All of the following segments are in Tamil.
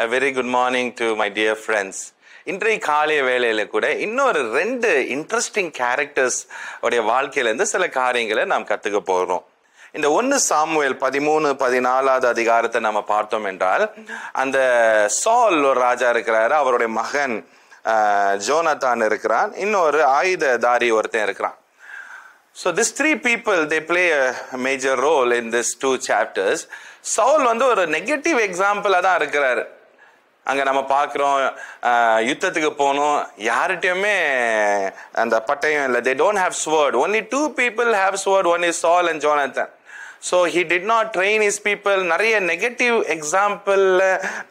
A very good morning to my dear friends. இன்றைய காலை வேளையில கூட இன்னொரு 2 இன்ட்ரெஸ்டிங் கேரக்டர்ஸ் உடைய வாழ்க்கையில இருந்து சில காரியங்களை நாம் கத்துக்க போறோம். இந்த 1 சாமுவேல் 13-14 அதிகாரத்தை நம்ம பார்த்தோம் என்றால், அந்த சால் ஒரு ராஜா இருக்கிறாரு, அவருடைய மகன் ஜோனத்தான் இருக்கிறான், இன்னொரு ஆயுததாரி ஒருத்தன் இருக்கிறான். So these 3 people, they play a major role in these 2 chapters. Saul வந்து ஒரு நெகட்டிவ் எக்ஸாம்பிளா தான் இருக்கிறாரு. அங்க நம்ம பார்க்கிறோம், யுத்தத்துக்கு போகணும், யார்கிட்டயுமே அந்த பட்டயம் இல்லை. They don't have sword. Only 2 people have sword. One is Saul and Jonathan. So he did not train his people. நிறைய நெகட்டிவ் எக்ஸாம்பிள்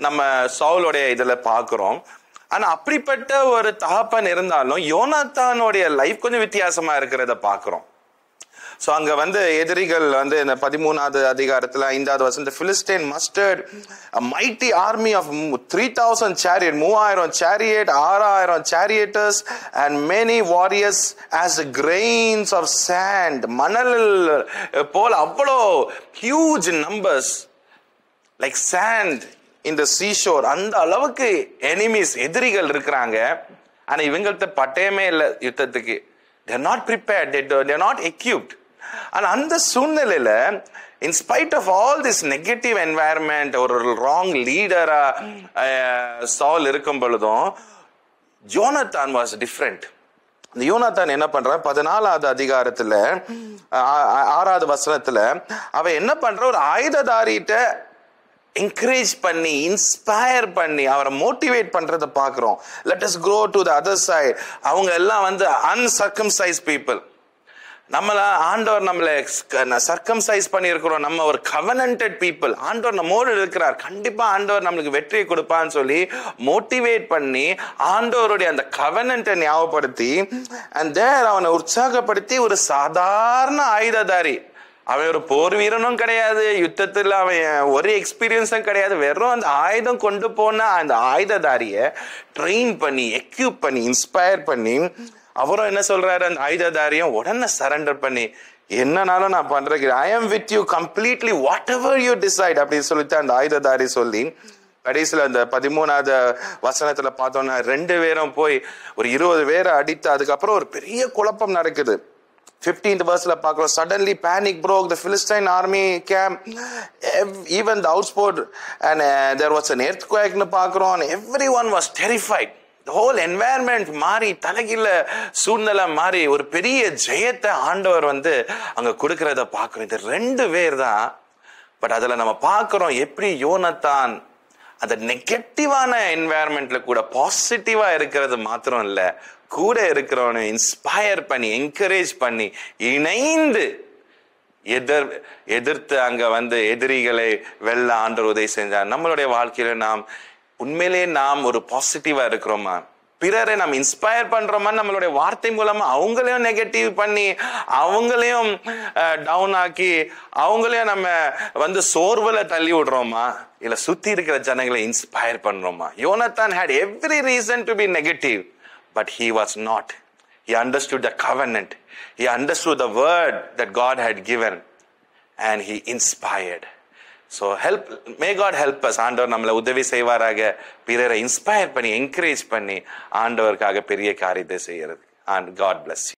நம்ம சவுலோடைய இதுல பார்க்கிறோம். ஆனா அப்படிப்பட்ட ஒரு தகப்பன் இருந்தாலும் யோனாத்தானுடைய லைஃப் கொஞ்சம் வித்தியாசமா இருக்கிறத பார்க்கிறோம். சோ அங்க வந்து எதிரிகள் வந்து இந்த 13வது அதிகாரத்துல 5வது வசனம், Philistine mustered a mighty army of 3000 chariot, 3000 chariot, 6000 charioteers and many warriors as grains of sand. மணல் போல அவ்வளோ huge numbers like sand in the seashore. அந்த அளவுக்கு எனிமீஸ் எதிரிகள் இருக்கிறாங்க. ஆனா இவங்கள்ட்ட பட்டயமே இல்லை யுத்தத்துக்கு. they are not prepared, they are not equipped. ஆனா அந்த சூழ்நிலையில in spite of all this negative environment, ஒரு wrong லீடரா சால் இருக்கும் பொழுதும் ஜோனத்தான் was different. இந்த யோனாத்தான் என்ன பண்ற, 14வது அதிகாரத்துல 6வது வசனத்துல அவன் என்ன பண்ற, ஒரு ஆயுததாரிட்ட என்கரேஜ் பண்ணி இன்ஸ்பயர் பண்ணி அவரை மோட்டிவேட் பண்றத பாக்குறோம். Let us grow to the other side. அவங்க எல்லாம் வந்து uncircumcised people. நம்மள ஆண்டவர் நம்மளை சர்க்கம்சைஸ் பண்ணி இருக்கிறோம். நம்ம ஒரு கவனன்டட் பீப்புள். ஆண்டவர் நம்மோடு இருக்கிறார், கண்டிப்பா ஆண்டவர் நம்மளுக்கு வெற்றியை கொடுப்பான்னு சொல்லி மோட்டிவேட் பண்ணி ஆண்டவருடைய அந்த கவனன்ட்டை ஞாபகப்படுத்தி அண்ட் தேர் அவனை உற்சாகப்படுத்தி, ஒரு சாதாரண ஆயுததாரி, அவன் ஒரு போர் வீரனும் கிடையாது, யுத்தத்துல அவன் ஒரு எக்ஸ்பீரியன்ஸும் கிடையாது, வெறும் அந்த ஆயுதம் கொண்டு போன அந்த ஆயுததாரிய ட்ரெயின் பண்ணி எக்யூப் பண்ணி இன்ஸ்பயர் பண்ணி அவரும் என்ன சொல்றாரு, அந்த ஆயுததாரியும் உடனே சரண்டர் பண்ணி, என்னன்னாலும் நான் பண்றேன், I am with you completely, what ever you decide அப்படின்னு சொல்லிட்டு அந்த ஆயுததாரி சொல்லி கடைசியில் அந்த 13வது வசனத்துல பார்த்தோம்னா 2 பேரும் போய் ஒரு 20 பேரை அடித்து அதுக்கப்புறம் ஒரு பெரிய குழப்பம் நடக்குது. 15th verseல பார்க்கிறோம், suddenly panic broke the Philistine army camp, even the outsport, and there was an earthquake னு பார்க்கிறோம். everyone was terrified. the whole environment மாறி, தலைகீழ சூழ்நிலை மாறி, ஒரு பெரிய ஜெயத்தை ஆண்டவர் வந்து அங்க கொடுக்கறத பார்க்கிறோம். இது 2 பேர் தான். பட் அதுல நம்ம பார்க்கிறோம் எப்படி யோனத்தான் அந்த நெகட்டிவான என்வாயர்மெண்ட்ல கூட பாசிட்டிவா இருக்கிறது மாத்திரம் இல்ல, கூட இருக்கிறவனை இன்ஸ்பயர் பண்ணி என்கரேஜ் பண்ணி இணைந்து எதிர்த்து அங்க வந்து எதிரிகளை வெல்ல ஆண்டவர் உதவி செஞ்சார். நம்மளுடைய வாழ்க்கையில நாம் உண்மையிலேயே நாம் ஒரு பாசிட்டிவா இருக்கிறோமா, பிறரை நாம் இன்ஸ்பயர் பண்றோமா, நம்மளுடைய வார்த்தை மூலமா அவங்களையும் நெகட்டிவ் பண்ணி அவங்களையும் டவுன் ஆக்கி அவங்களையும் நம்ம வந்து சோர்வுல தள்ளி விடுறோமா, இல்ல சுத்தி இருக்கிற ஜனங்களை இன்ஸ்பயர் பண்றோமா? யோனத்தான் had every reason to be negative, but he was not. He understood the covenant. He understood the word that God had given and he inspired. So may God help us. ஆண்டவர் நம்மளை உதவி செய்வாராக, பிறரை இன்ஸ்பயர் பண்ணி என்கரேஜ் பண்ணி ஆண்டவருக்காக பெரிய காரியத்தை செய்யறது. And God bless you.